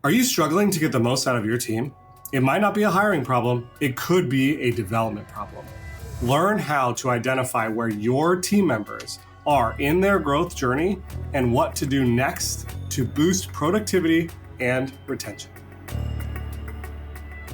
Are you struggling to get the most out of your team? It might not be a hiring problem. It could be a development problem. Learn how to identify where your team members are in their growth journey and what to do next to boost productivity and retention.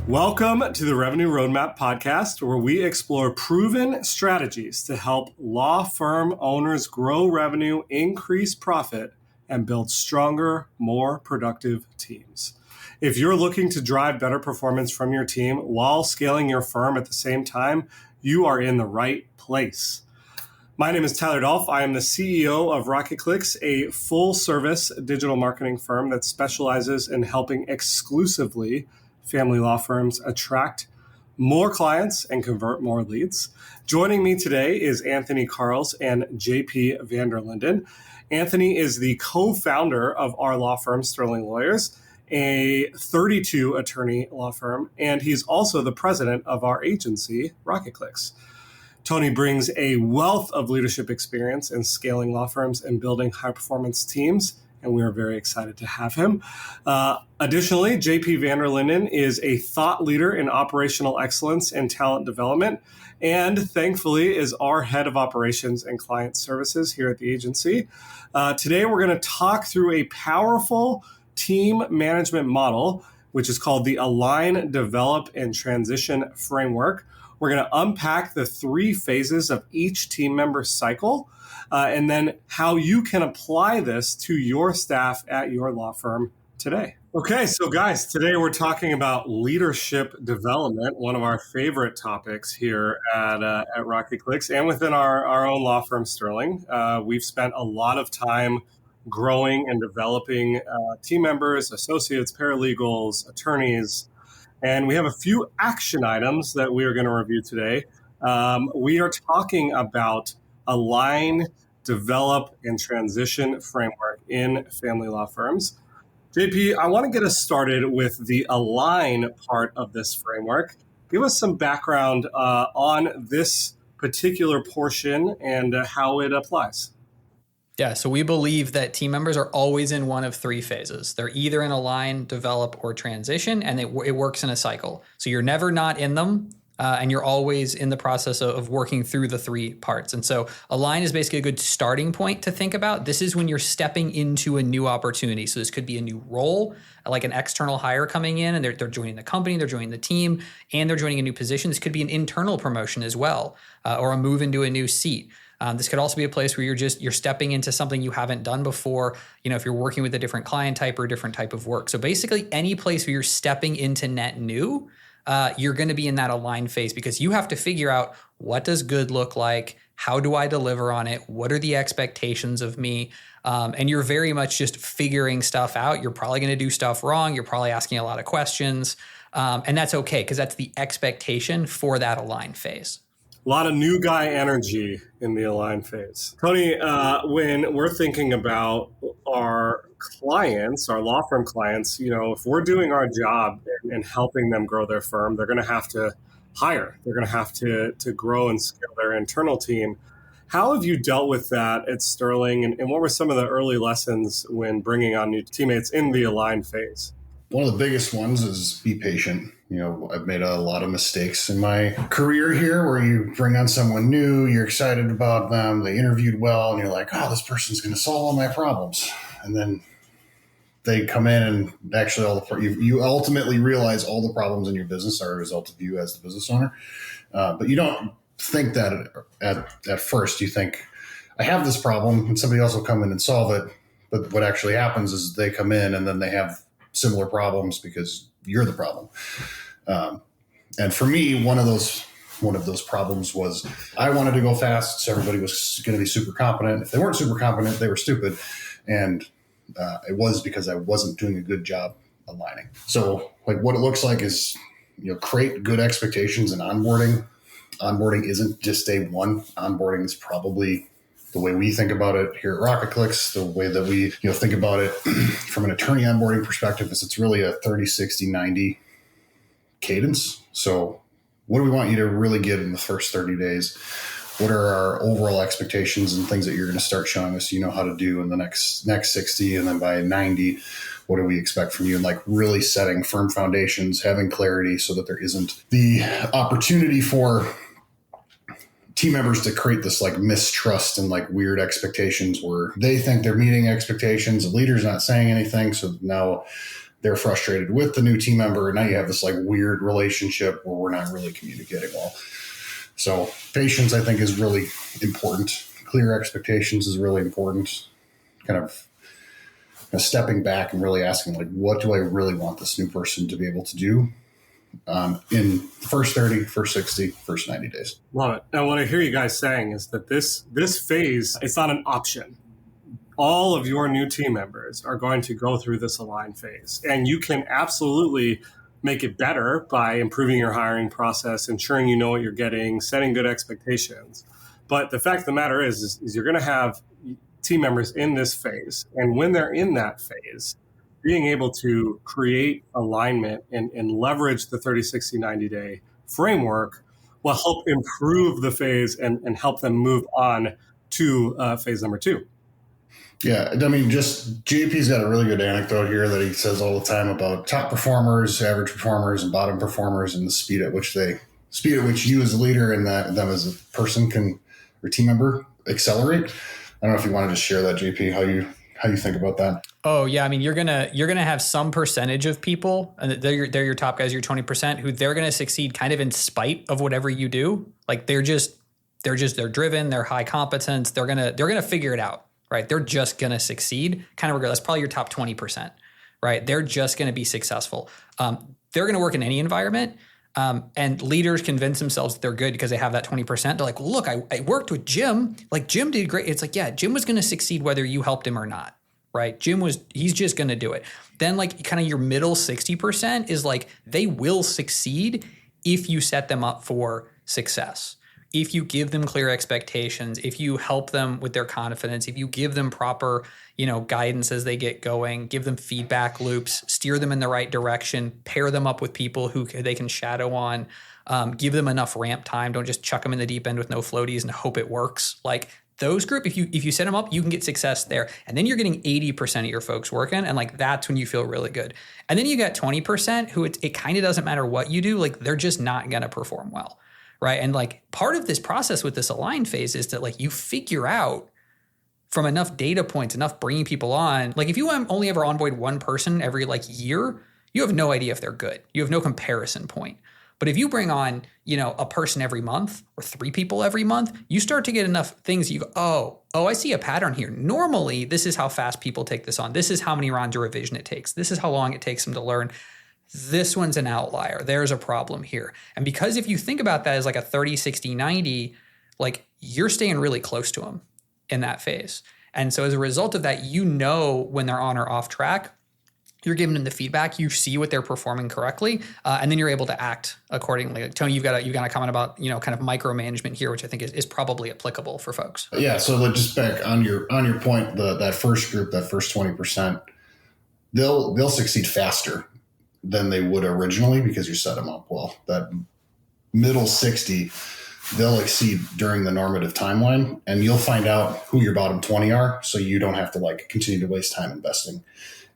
Welcome to the Revenue Roadmap podcast, where we explore proven strategies to help law firm owners grow revenue, increase profit, and build stronger, more productive teams. If you're looking to drive better performance from your team while scaling your firm at the same time, you are in the right place. My name is Tyler Dolph. I am the CEO of RocketClicks, a full-service digital marketing firm that specializes in helping exclusively family law firms attract more clients and convert more leads. Joining me today is Anthony Karls and JP VanderLinden. Anthony is the co-founder of our law firm, Sterling Lawyers, a 32 attorney law firm, and he's also the president of our agency, RocketClicks. Tony brings a wealth of leadership experience in scaling law firms and building high-performance teams, and we are very excited to have him. Additionally, JP VanderLinden is a thought leader in operational excellence and talent development, and thankfully is our head of operations and client services here at the agency. Today, we're going to talk through a powerful team management model, which is called the Align, Develop, and Transition Framework. We're going to unpack the 3 phases of each team member cycle, and then how you can apply this to your staff at your law firm today. Okay, so guys, today we're talking about leadership development, one of our favorite topics here at RocketClicks and within our own law firm, Sterling. We've spent a lot of time growing and developing team members, associates, paralegals, attorneys, and we have a few action items that we are going to review today. We are talking about Align, Develop, and Transition framework in family law firms. JP, I want to get us started with the Align part of this framework. Give us some background on this particular portion and how it applies. Yeah, so we believe that team members are always in one of 3 phases. They're either in Align, Develop, or Transition, and it works in a cycle. So you're never not in them, and you're always in the process of working through the 3 parts. And so Align is basically a good starting point to think about. This is when you're stepping into a new opportunity. So this could be a new role, like an external hire coming in, and they're joining the company, they're joining the team, and they're joining a new position. This could be an internal promotion as well, or a move into a new seat. This could also be a place where you're stepping into something you haven't done before, if you're working with a different client type or a different type of work. So basically any place where you're stepping into net new, you're going to be in that Align phase, because you have to figure out, what does good look like? How do I deliver on it? What are the expectations of me? And you're very much just figuring stuff out. You're probably going to do stuff wrong. You're probably asking a lot of questions. And that's okay, because that's the expectation for that Align phase. A lot of new guy energy in the Align phase. Tony, when we're thinking about our clients, our law firm clients, if we're doing our job and helping them grow their firm, they're going to have to hire. They're going to have to grow and scale their internal team. How have you dealt with that at Sterling, and what were some of the early lessons when bringing on new teammates in the Align phase? One of the biggest ones is be patient. I've made a lot of mistakes in my career here where you bring on someone new, you're excited about them, they interviewed well, and you're like, oh, this person's going to solve all my problems. And then they come in and actually you ultimately realize all the problems in your business are a result of you as the business owner. But you don't think that at first. You think, I have this problem, and somebody else will come in and solve it. But what actually happens is they come in and then they have similar problems because you're the problem. And for me, one of those problems was I wanted to go fast, so everybody was going to be super competent. If they weren't super competent, they were stupid. And it was because I wasn't doing a good job aligning. So what it looks like is, create good expectations in onboarding. Onboarding isn't just day one. Onboarding is probably the way we think about it here at RocketClicks, the way that we think about it from an attorney onboarding perspective is it's really a 30, 60, 90 cadence. So what do we want you to really get in the first 30 days? what are our overall expectations and things that you're going to start showing us, how to do in the next 60, and then by 90, what do we expect from you? And like really setting firm foundations, having clarity so that there isn't the opportunity for team members to create this like mistrust and like weird expectations where they think they're meeting expectations, the leader's not saying anything. So now they're frustrated with the new team member. And now you have this like weird relationship where we're not really communicating well. So patience, I think, is really important. Clear expectations is really important. Kind of stepping back and really asking, like, what do I really want this new person to be able to do in the first 30, first 60, first 90 days. Love it. And what I hear you guys saying is that this phase, it's not an option. All of your new team members are going to go through this align phase. And you can absolutely make it better by improving your hiring process, ensuring you know what you're getting, setting good expectations. But the fact of the matter is you're going to have team members in this phase. And when they're in that phase, being able to create alignment and leverage the 30, 60, 90-day framework will help improve the phase and help them move on to phase number 2. Yeah, I mean, just JP's got a really good anecdote here that he says all the time about top performers, average performers, and bottom performers, and the speed at which you as a leader and them as a person or team member accelerate. I don't know if you want to just share that, JP, how you think about that. Oh yeah, I mean, you're gonna have some percentage of people, and they're your top guys, your 20%, who they're gonna succeed kind of in spite of whatever you do. Like they're driven, they're high competence, they're gonna figure it out, right? They're just gonna succeed, kind of regardless. That's probably your top 20%, right? They're just gonna be successful. They're gonna work in any environment. And leaders convince themselves that they're good because they have that 20%. They're like, well, look, I worked with Jim. Like Jim did great. It's like, yeah, Jim was going to succeed whether you helped him or not, right? He's just going to do it. Then like kind of your middle 60% is like, they will succeed if you set them up for success. If you give them clear expectations, if you help them with their confidence, if you give them proper, guidance as they get going, give them feedback loops, steer them in the right direction, pair them up with people who they can shadow on, give them enough ramp time. Don't just chuck them in the deep end with no floaties and hope it works. Like those group, if you set them up, you can get success there. And then you're getting 80% of your folks working. And like, that's when you feel really good. And then you got 20% who it kind of doesn't matter what you do. Like they're just not going to perform well. Right. And like part of this process with this align phase is that like you figure out from enough data points, enough bringing people on, like if you only ever onboard one person every like year, you have no idea if they're good. You have no comparison point. But if you bring on, a person every month or 3 people every month, you start to get enough things. You go, oh, I see a pattern here. Normally, this is how fast people take this on. This is how many rounds of revision it takes. This is how long it takes them to learn. This one's an outlier. There's a problem here. And because if you think about that as like a 30, 60, 90, like you're staying really close to them in that phase. And so as a result of that, when they're on or off track, you're giving them the feedback, you see what they're performing correctly, and then you're able to act accordingly. Like, Tony, you've got a comment about, kind of micromanagement here, which I think is probably applicable for folks. Yeah. So just back on your point, that first group, that first 20%, they'll succeed faster than they would originally because you set them up well. That middle 60, they'll exceed during the normative timeline, and you'll find out who your bottom 20 are. So you don't have to like continue to waste time investing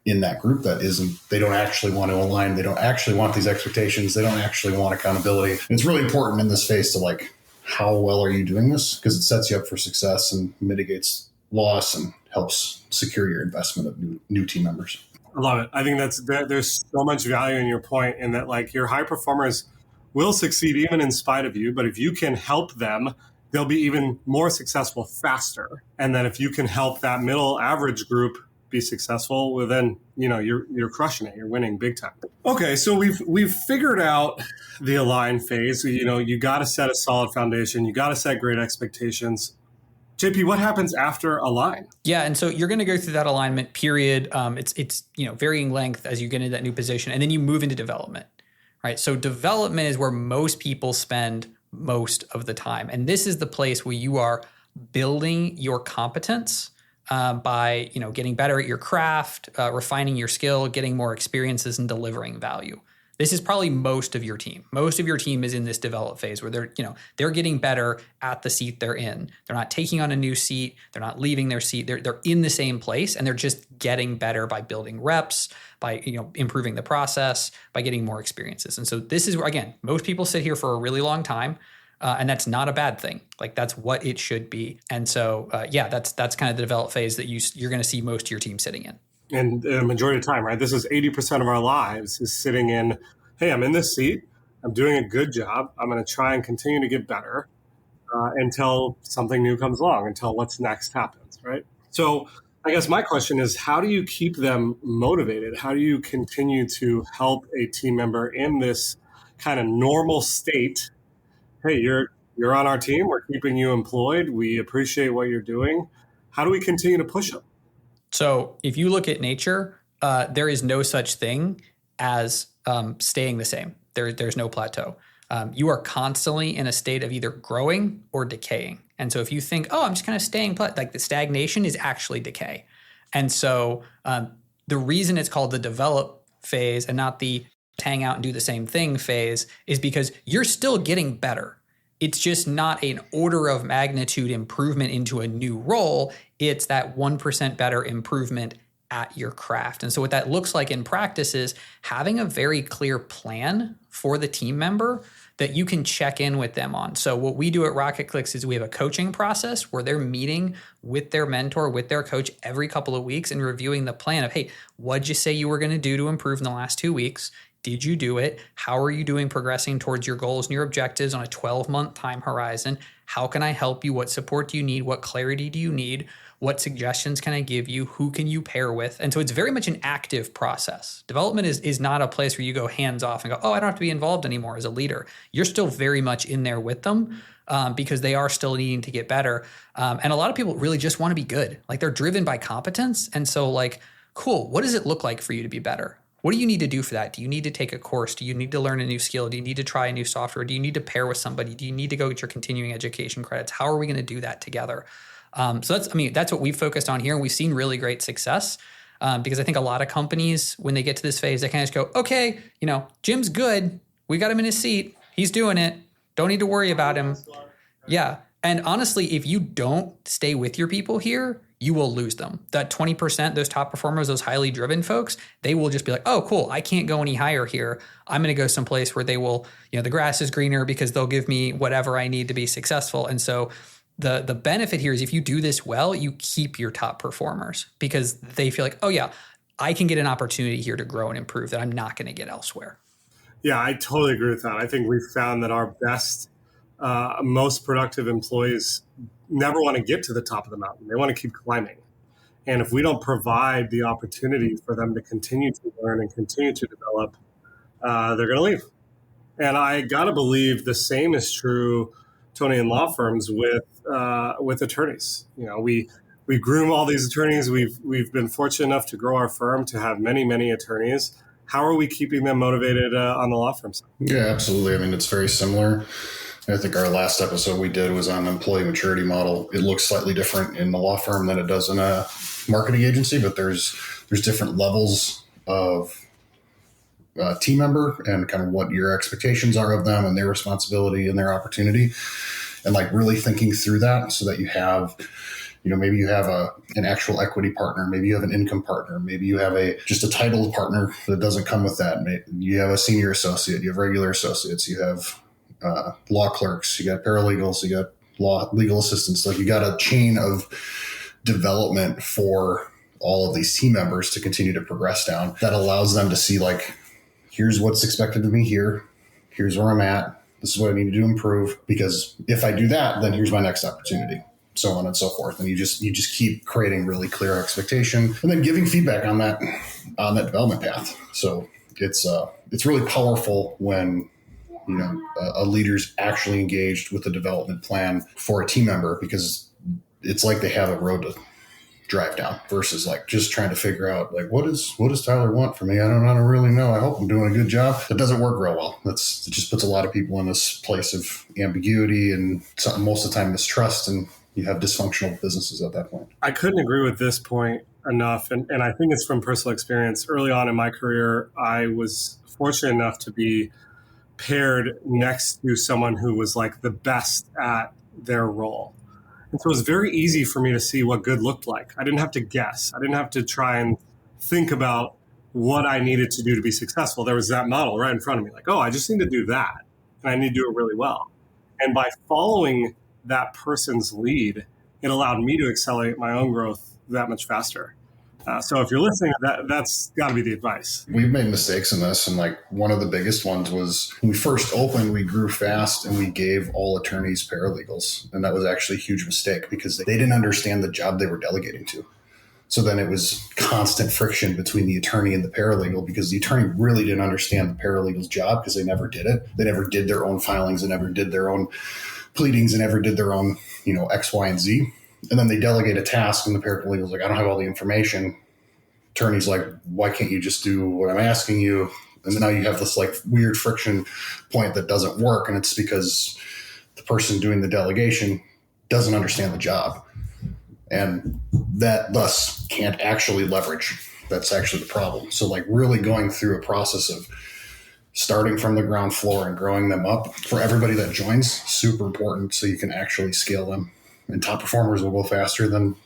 in that group they don't actually want to align. They don't actually want these expectations. They don't actually want accountability. And it's really important in this phase to like, how well are you doing this? Because it sets you up for success and mitigates loss and helps secure your investment of new team members. I love it. I think there's so much value in your point in that like your high performers will succeed even in spite of you, but if you can help them, they'll be even more successful faster. And then if you can help that middle average group be successful, well then, you're crushing it. You're winning big time. Okay. So we've figured out the align phase. You got to set a solid foundation. You got to set great expectations. JP, what happens after align? Yeah, and so you're going to go through that alignment period. It's varying length as you get into that new position, and then you move into development, right? So development is where most people spend most of the time, and this is the place where you are building your competence by getting better at your craft, refining your skill, getting more experiences, and delivering value. This is probably most of your team. Most of your team is in this develop phase where they're getting better at the seat they're in. They're not taking on a new seat. They're not leaving their seat. They're in the same place, and they're just getting better by building reps, by improving the process, by getting more experiences. And so this is, again, most people sit here for a really long time, and that's not a bad thing. Like, that's what it should be. And so, that's kind of the develop phase that you're going to see most of your team sitting in. And the majority of the time, right? This is 80% of our lives is sitting in, hey, I'm in this seat. I'm doing a good job. I'm going to try and continue to get better until something new comes along, until what's next happens, right? So I guess my question is, how do you keep them motivated? How do you continue to help a team member in this kind of normal state? Hey, you're on our team. We're keeping you employed. We appreciate what you're doing. How do we continue to push them? So if you look at nature, there is no such thing as staying the same. There's no plateau. You are constantly in a state of either growing or decaying. And so if you think, I'm just kind of staying put, like the stagnation is actually decay. And so the reason it's called the develop phase and not the hang out and do the same thing phase is because you're still getting better. It's just not an order of magnitude improvement into a new role. It's that 1% better improvement at your craft. And so what that looks like in practice is having a very clear plan for the team member that you can check in with them on. So what we do at Rocket Clicks is we have a coaching process where they're meeting with their mentor, with their coach every couple of weeks and reviewing the plan of, hey, what'd you say you were going to do to improve in the last 2 weeks? Did you do it? How are you doing progressing towards your goals and your objectives on a 12-month time horizon? How can I help you? What support do you need? What clarity do you need? What suggestions can I give you? Who can you pair with? And so it's very much an active process. Development is not a place where you go hands off and go, I don't have to be involved anymore as a leader. You're still very much in there with them because they are still needing to get better. And a lot of people really just want to be good. Like, they're driven by competence. And so, like, cool, what does it look like for you to be better? What do you need to do for that? Do you need to take a course? Do you need to learn a new skill? Do you need to try a new software? Do you need to pair with somebody? Do you need to go get your continuing education credits? How are we going to do that together? So that's what we've focused on here. And we've seen really great success because I think a lot of companies, when they get to this phase, they kind of just go, okay, Jim's good. We got him in his seat. He's doing it. Don't need to worry about him. Yeah. And honestly, if you don't stay with your people here, you will lose them. That 20%, those top performers, those highly driven folks, they will just be like, oh, cool, I can't go any higher here. I'm going to go someplace where they will, the grass is greener because they'll give me whatever I need to be successful. And so the benefit here is if you do this well, you keep your top performers because they feel like, oh yeah, I can get an opportunity here to grow and improve that I'm not going to get elsewhere. Yeah, I totally agree with that. I think we've found that our best, most productive employees never want to get to the top of the mountain. They want to keep climbing. And if we don't provide the opportunity for them to continue to learn and continue to develop, they're going to leave. And I got to believe the same is true, Tony, in law firms with attorneys. We groom all these attorneys. We've been fortunate enough to grow our firm to have many, many attorneys. How are we keeping them motivated on the law firm side? Yeah, absolutely. I mean, it's very similar. I think our last episode we did was on the employee maturity model. It looks slightly different in the law firm than it does in a marketing agency, but there's different levels of team member and kind of what your expectations are of them and their responsibility and their opportunity, and like really thinking through that so that you have, maybe you have an actual equity partner, maybe you have an income partner, maybe you have just a titled partner that doesn't come with that. You have a senior associate, you have regular associates, you have law clerks, you got paralegals, you got legal assistants. Like, you got a chain of development for all of these team members to continue to progress down that allows them to see, like, here's what's expected of me here. Here's where I'm at. This is what I need to do to improve, because if I do that, then here's my next opportunity, so on and so forth. And you just keep creating really clear expectation and then giving feedback on that development path. So it's really powerful when a leader's actually engaged with a development plan for a team member, because it's like they have a road to drive down versus like just trying to figure out, like, what does Tyler want from me? I don't really know. I hope I'm doing a good job. That doesn't work real well. It just puts a lot of people in this place of ambiguity and most of the time mistrust. And you have dysfunctional businesses at that point. I couldn't agree with this point enough. And I think it's from personal experience. Early on in my career, I was fortunate enough to be paired next to someone who was like the best at their role. And so it was very easy for me to see what good looked like. I didn't have to guess. I didn't have to try and think about what I needed to do to be successful. There was that model right in front of me, like, oh, I just need to do that. And I need to do it really well. And by following that person's lead, it allowed me to accelerate my own growth that much faster. So if you're listening, that's got to be the advice. We've made mistakes in this. And like one of the biggest ones was when we first opened, we grew fast and we gave all attorneys paralegals. And that was actually a huge mistake because they didn't understand the job they were delegating to. So then it was constant friction between the attorney and the paralegal because the attorney really didn't understand the paralegal's job because they never did it. They never did their own filings. They never did their own pleadings and never did their own, X, Y, and Z. And then they delegate a task and the paralegal's like, I don't have all the information. Attorney's like, why can't you just do what I'm asking you? And now you have this like weird friction point that doesn't work. And it's because the person doing the delegation doesn't understand the job. And that thus can't actually leverage. That's actually the problem. So like really going through a process of starting from the ground floor and growing them up for everybody that joins, super important so you can actually scale them. And top performers will go faster than,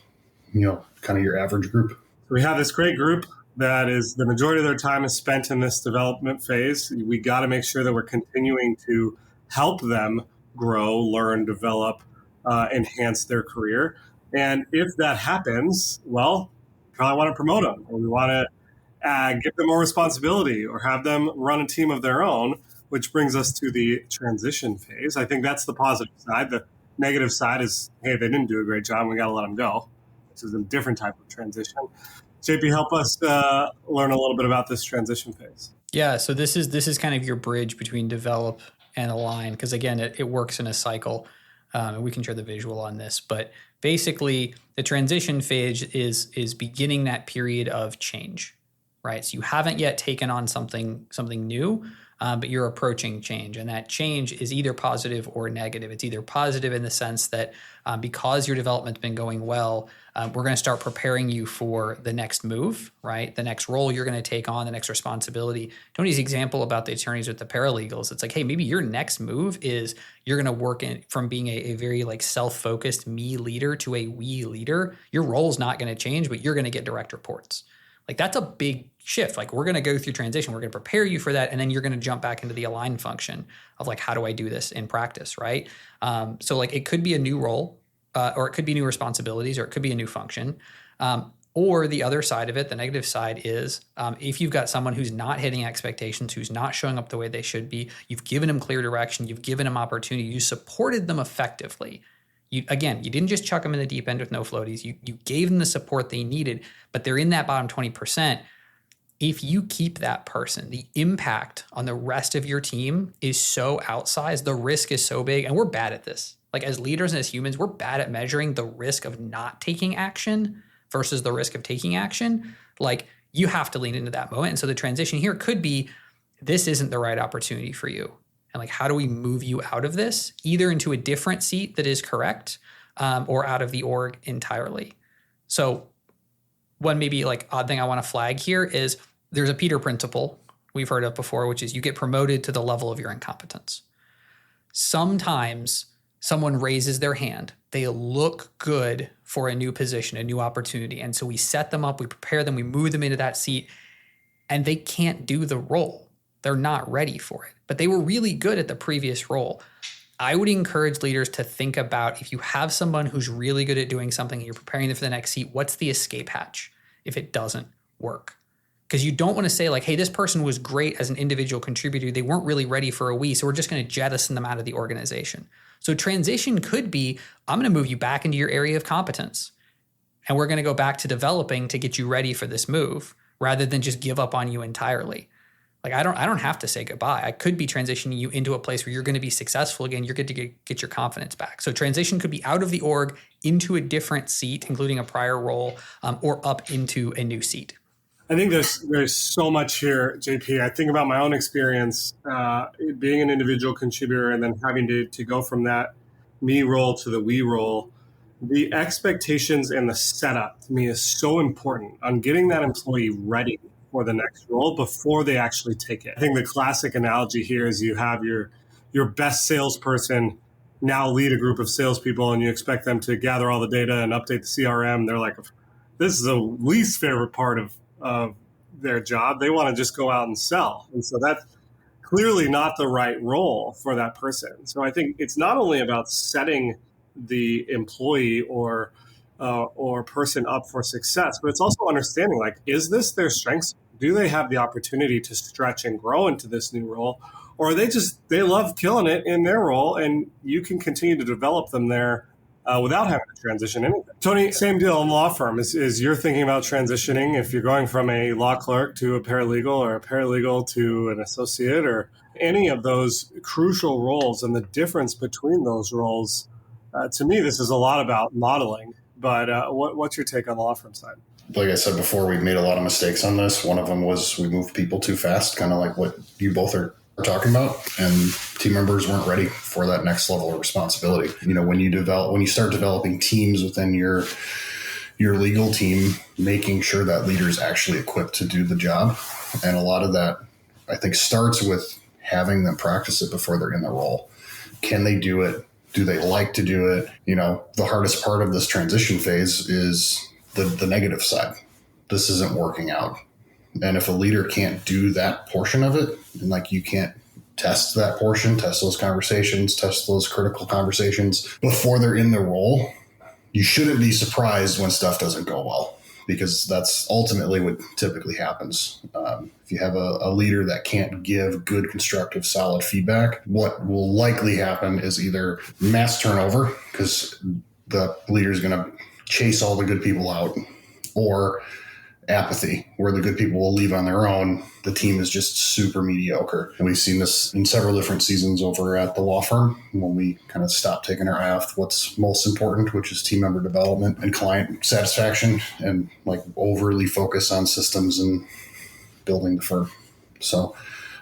kind of your average group. We have this great group that is the majority of their time is spent in this development phase. We got to make sure that we're continuing to help them grow, learn, develop, enhance their career. And if that happens, well, we probably want to promote them, or we want to give them more responsibility or have them run a team of their own, which brings us to the transition phase. I think that's the positive side. The negative side is, hey, they didn't do a great job. We got to let them go. This is a different type of transition. JP, help us learn a little bit about this transition phase. Yeah, so this is kind of your bridge between develop and align, because again, it works in a cycle. And we can share the visual on this, but basically the transition phase is beginning that period of change, right? So you haven't yet taken on something new, but you're approaching change, and that change is either positive or negative. It's either positive in the sense that because your development's been going well, we're going to start preparing you for the next move, right? The next role you're going to take on, the next responsibility. Tony's example about the attorneys with the paralegals, it's like, hey, maybe your next move is you're going to work in from being a very like self-focused me leader to a we leader. Your role's not going to change, but you're going to get direct reports. Like that's a big shift. Like we're going to go through transition. We're going to prepare you for that. And then you're going to jump back into the align function of like, how do I do this in practice? Right. So like it could be a new role or it could be new responsibilities, or it could be a new function. Or the other side of it, the negative side is if you've got someone who's not hitting expectations, who's not showing up the way they should be, you've given them clear direction, you've given them opportunity, you supported them effectively. You didn't just chuck them in the deep end with no floaties. You gave them the support they needed, but they're in that bottom 20%. If you keep that person, the impact on the rest of your team is so outsized. The risk is so big, and we're bad at this. Like as leaders and as humans, we're bad at measuring the risk of not taking action versus the risk of taking action. Like you have to lean into that moment. And so the transition here could be, this isn't the right opportunity for you. And like, how do we move you out of this, either into a different seat that is correct or out of the org entirely? So one maybe like odd thing I want to flag here is there's a Peter principle we've heard of before, which is you get promoted to the level of your incompetence. Sometimes someone raises their hand. They look good for a new position, a new opportunity. And so we set them up, we prepare them, we move them into that seat, and they can't do the role. They're not ready for it, but they were really good at the previous role. I would encourage leaders to think about, if you have someone who's really good at doing something and you're preparing them for the next seat, what's the escape hatch if it doesn't work? Because you don't want to say like, hey, this person was great as an individual contributor. They weren't really ready for a we, so we're just going to jettison them out of the organization. So transition could be, I'm going to move you back into your area of competence, and we're going to go back to developing to get you ready for this move rather than just give up on you entirely. Like I don't have to say goodbye. I could be transitioning you into a place where you're going to be successful again. You're going to get your confidence back. So transition could be out of the org into a different seat, including a prior role, or up into a new seat. I think there's so much here, JP. I think about my own experience being an individual contributor and then having to go from that me role to the we role. the expectations and the setup to me is so important on getting that employee ready for the next role before they actually take it. I think the classic analogy here is you have your best salesperson now lead a group of salespeople and you expect them to gather all the data and update the CRM. They're like, this is the least favorite part of their job. They want to just go out and sell. And so that's clearly not the right role for that person. So I think it's not only about setting the employee or person up for success, but it's also understanding, like, is this their strengths? Do they have the opportunity to stretch and grow into this new role? Or are they love killing it in their role and you can continue to develop them there without having to transition anything? Tony, same deal in law firm. Is you're thinking about transitioning if you're going from a law clerk to a paralegal or a paralegal to an associate or any of those crucial roles and the difference between those roles. To me, this is a lot about modeling. But what's your take on the law firm side? Like I said before, we've made a lot of mistakes on this. One of them was we moved people too fast, kind of like what you both are talking about, and team members weren't ready for that next level of responsibility. When you start developing teams within your legal team, making sure that leader is actually equipped to do the job. And a lot of that, I think, starts with having them practice it before they're in the role. Can they do it? Do they like to do it? The hardest part of this transition phase is the negative side. This isn't working out. And if a leader can't do that portion of it, and like you can't test that portion, test those conversations, test those critical conversations before they're in the role, you shouldn't be surprised when stuff doesn't go well, because that's ultimately what typically happens. If you have a leader that can't give good, constructive, solid feedback, what will likely happen is either mass turnover, because the leader is going to chase all the good people out, or apathy, where the good people will leave on their own. The team is just super mediocre. And we've seen this in several different seasons over at the law firm when we kind of stop taking our eye off what's most important, which is team member development and client satisfaction, and like overly focus on systems and building the firm. So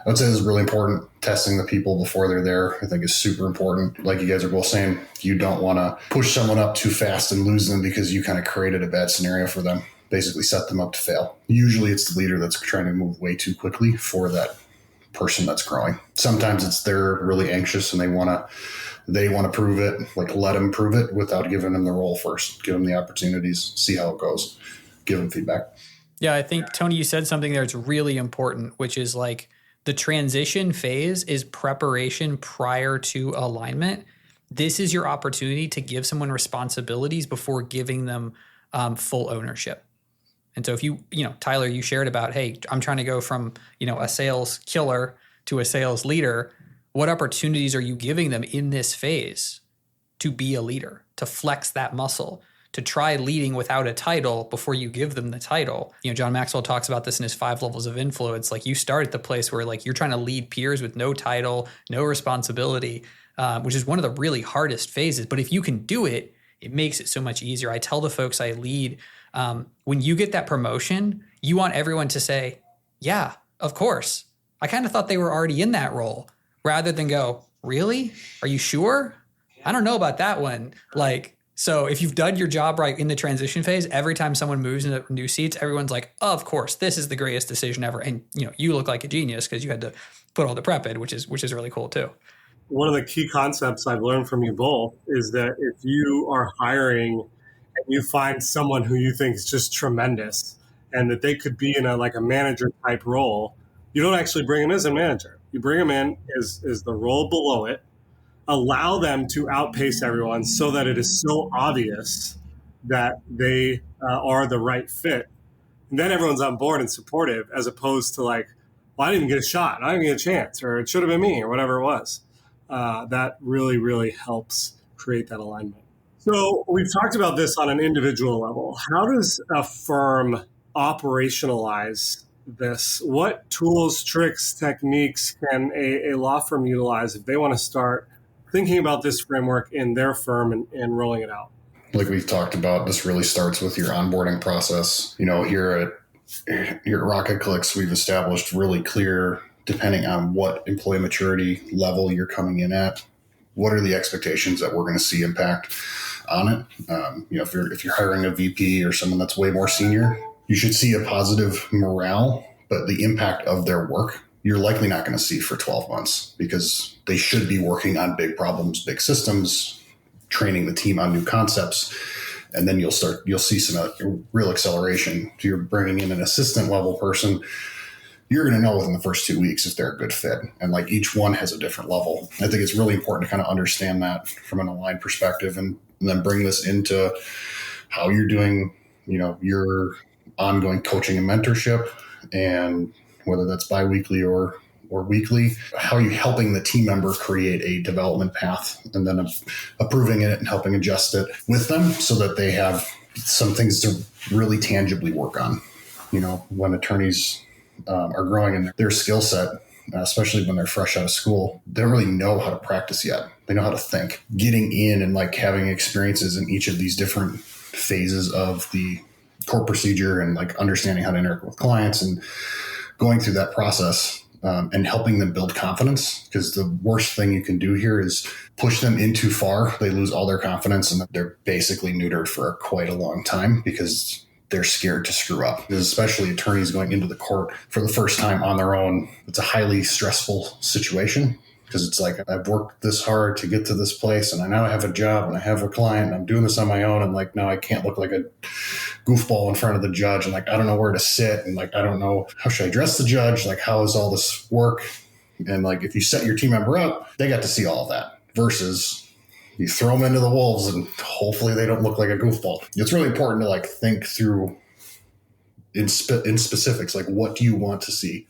I would say this is really important. Testing the people before they're there, I think, is super important. Like you guys are both saying, you don't want to push someone up too fast and lose them because you kind of created a bad scenario for them. Basically set them up to fail. Usually it's the leader that's trying to move way too quickly for that person that's growing. Sometimes it's they're really anxious and they want to prove it, like let them prove it without giving them the role first. Give them the opportunities, see how it goes, give them feedback. Yeah, I think, Tony, you said something there that's really important, which is like the transition phase is preparation prior to alignment. This is your opportunity to give someone responsibilities before giving them full ownership. And so if Tyler, you shared about, hey, I'm trying to go from, a sales killer to a sales leader. What opportunities are you giving them in this phase to be a leader, to flex that muscle, to try leading without a title before you give them the title? John Maxwell talks about this in his 5 levels of influence. Like, you start at the place where like you're trying to lead peers with no title, no responsibility, which is one of the really hardest phases. But if you can do it, it makes it so much easier. I tell the folks I lead, when you get that promotion, you want everyone to say, yeah, of course. I kind of thought they were already in that role, rather than go, really? Are you sure? I don't know about that one. So if you've done your job right in the transition phase, every time someone moves into new seats, everyone's like, oh, of course, this is the greatest decision ever. And you look like a genius because you had to put all the prep in, which is really cool too. One of the key concepts I've learned from you both is that if you are hiring and you find someone who you think is just tremendous and that they could be in a manager type role, you don't actually bring them as a manager. You bring them in as the role below it, allow them to outpace everyone so that it is so obvious that they are the right fit. And then everyone's on board and supportive, as opposed to well, I didn't even get a shot. I didn't get a chance, or it should have been me, or whatever it was. That really, really helps create that alignment. So we've talked about this on an individual level. How does a firm operationalize this? What tools, tricks, techniques can a law firm utilize if they want to start thinking about this framework in their firm and rolling it out? Like we've talked about, this really starts with your onboarding process. Here at Rocket Clicks, we've established really clear, depending on what employee maturity level you're coming in at, what are the expectations that we're going to see impact on it? If you're hiring a VP or someone that's way more senior, you should see a positive morale, but the impact of their work, you're likely not going to see for 12 months because they should be working on big problems, big systems, training the team on new concepts. And then you'll see some real acceleration. If you're bringing in an assistant level person, you're going to know within the first 2 weeks if they're a good fit. And like each one has a different level. I think it's really important to kind of understand that from an aligned perspective and then bring this into how you're doing, your ongoing coaching and mentorship, and whether that's biweekly or weekly, how are you helping the team member create a development path and then approving it and helping adjust it with them so that they have some things to really tangibly work on. When attorneys are growing in their skill set, especially when they're fresh out of school, they don't really know how to practice yet. They know how to think. Getting in and like having experiences in each of these different phases of the court procedure and like understanding how to interact with clients and going through that process and helping them build confidence, because the worst thing you can do here is push them in too far. They lose all their confidence and they're basically neutered for quite a long time because they're scared to screw up. Especially attorneys going into the court for the first time on their own. It's a highly stressful situation because it's like, I've worked this hard to get to this place and I now have a job and I have a client and I'm doing this on my own. And like, now I can't look like a goofball in front of the judge. And like, I don't know where to sit. And like, I don't know, how should I address the judge? Like, how does all this work? And like, if you set your team member up, they got to see all of that versus you throw them into the wolves and hopefully they don't look like a goofball. It's really important to like think through in specifics, like what do you want to see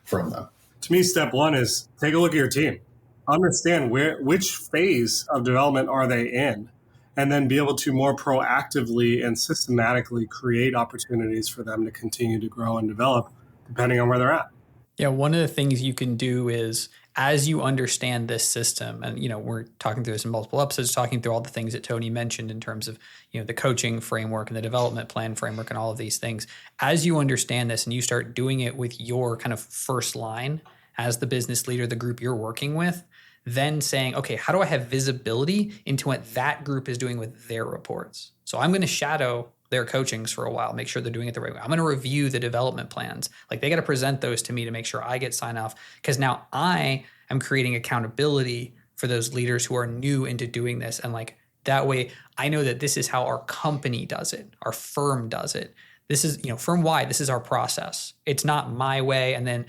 from them? To me, step one is take a look at your team. Understand which phase of development are they in, and then be able to more proactively and systematically create opportunities for them to continue to grow and develop depending on where they're at. Yeah, one of the things you can do is, as you understand this system, and we're talking through this in multiple episodes, talking through all the things that Tony mentioned in terms of the coaching framework and the development plan framework and all of these things. As you understand this and you start doing it with your kind of first line as the business leader, the group you're working with, then saying, okay, how do I have visibility into what that group is doing with their reports? So I'm going to shadow their coachings for a while, make sure they're doing it the right way. I'm going to review the development plans. Like they got to present those to me to make sure I get sign off, because now I am creating accountability for those leaders who are new into doing this. And like that way I know that this is how our company does it. Our firm does it. This is, firm wide, this is our process. It's not my way. And then,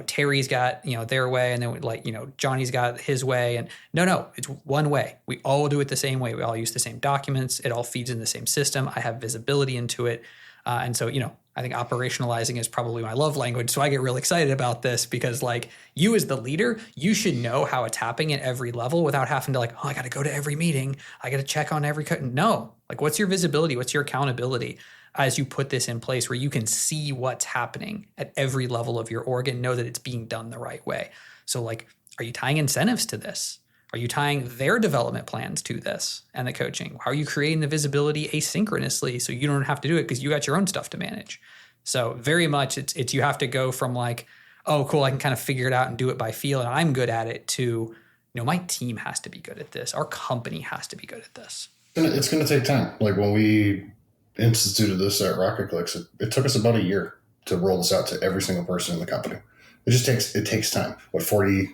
Terry's got, their way. And then Johnny's got his way. And no, it's one way. We all do it the same way. We all use the same documents. It all feeds in the same system. I have visibility into it. And so, I think operationalizing is probably my love language. So I get really excited about this because like you as the leader, you should know how it's happening at every level without having to like, I got to go to every meeting. I got to check on every cut. No, like what's your visibility? What's your accountability as you put this in place where you can see what's happening at every level of your org and know that it's being done the right way? So like, are you tying incentives to this? Are you tying their development plans to this and the coaching? How are you creating the visibility asynchronously so you don't have to do it because you got your own stuff to manage? So very much it's you have to go from like, oh, cool, I can kind of figure it out and do it by feel and I'm good at it, to, my team has to be good at this. Our company has to be good at this. It's going to take time. Like when we instituted this at Rocket Clicks, it took us about a year to roll this out to every single person in the company. It takes time. 40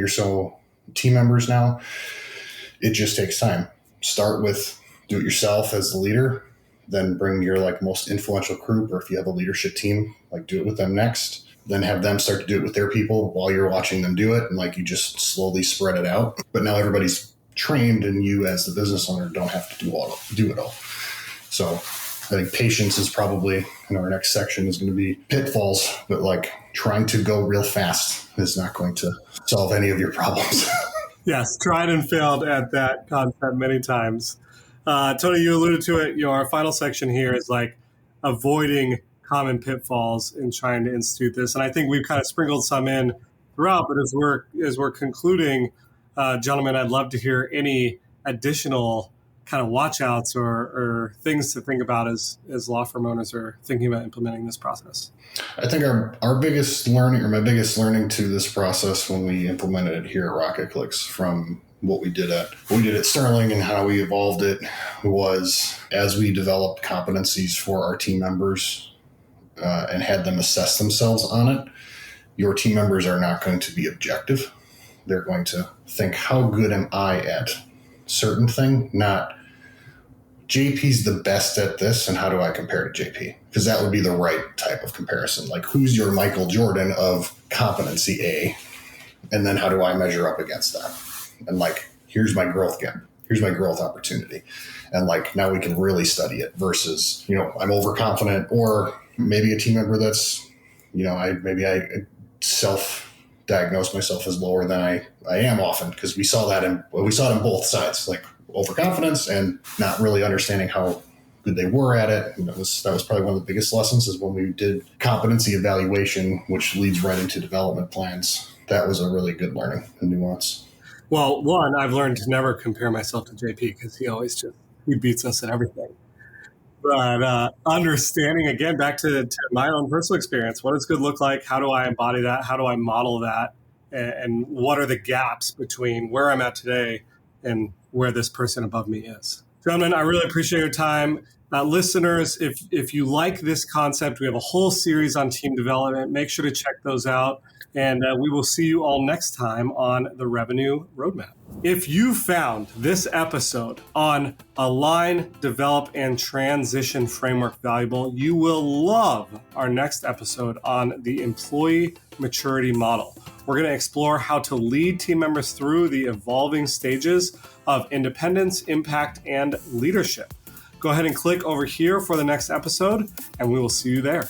or so team members now. It just takes time. Start with do it yourself as the leader, then bring your like most influential group, or if you have a leadership team, like do it with them next, then have them start to do it with their people while you're watching them do it. And like you just slowly spread it out. But now everybody's trained and you as the business owner don't have to do it all. So I think patience is probably in our next section is going to be pitfalls, but like trying to go real fast is not going to solve any of your problems. Yes, tried and failed at that concept many times. Tony, you alluded to it. Our final section here is like avoiding common pitfalls in trying to institute this. And I think we've kind of sprinkled some in throughout, but as we're concluding, gentlemen, I'd love to hear any additional kind of watch outs or things to think about as law firm owners are thinking about implementing this process. I think our biggest learning, or my biggest learning to this process when we implemented it here at Rocket Clicks from what we did at Sterling and how we evolved it was, as we developed competencies for our team members and had them assess themselves on it, your team members are not going to be objective. They're going to think, how good am I at certain thing? Not, JP's the best at this, and how do I compare to JP? Because that would be the right type of comparison. Like, who's your Michael Jordan of competency A? And then how do I measure up against that? And like, here's my growth gap. Here's my growth opportunity. And like, now we can really study it versus, I'm overconfident, or maybe a team member that's, I self-diagnose myself as lower than I am often, because we saw it in both sides, like overconfidence and not really understanding how good they were at it. And that was probably one of the biggest lessons, is when we did competency evaluation, which leads right into development plans. That was a really good learning and nuance. Well, one, I've learned to never compare myself to JP, because he beats us at everything. But understanding, again, back to my own personal experience, what does good look like? How do I embody that? How do I model that? And what are the gaps between where I'm at today and where this person above me is? Gentlemen, I really appreciate your time. Listeners, if you like this concept, we have a whole series on team development. Make sure to check those out. And we will see you all next time on the Revenue Roadmap. If you found this episode on Align, Develop, and Transition Framework valuable, you will love our next episode on the Employee Maturity Model. We're going to explore how to lead team members through the evolving stages of independence, impact, and leadership. Go ahead and click over here for the next episode, and we will see you there.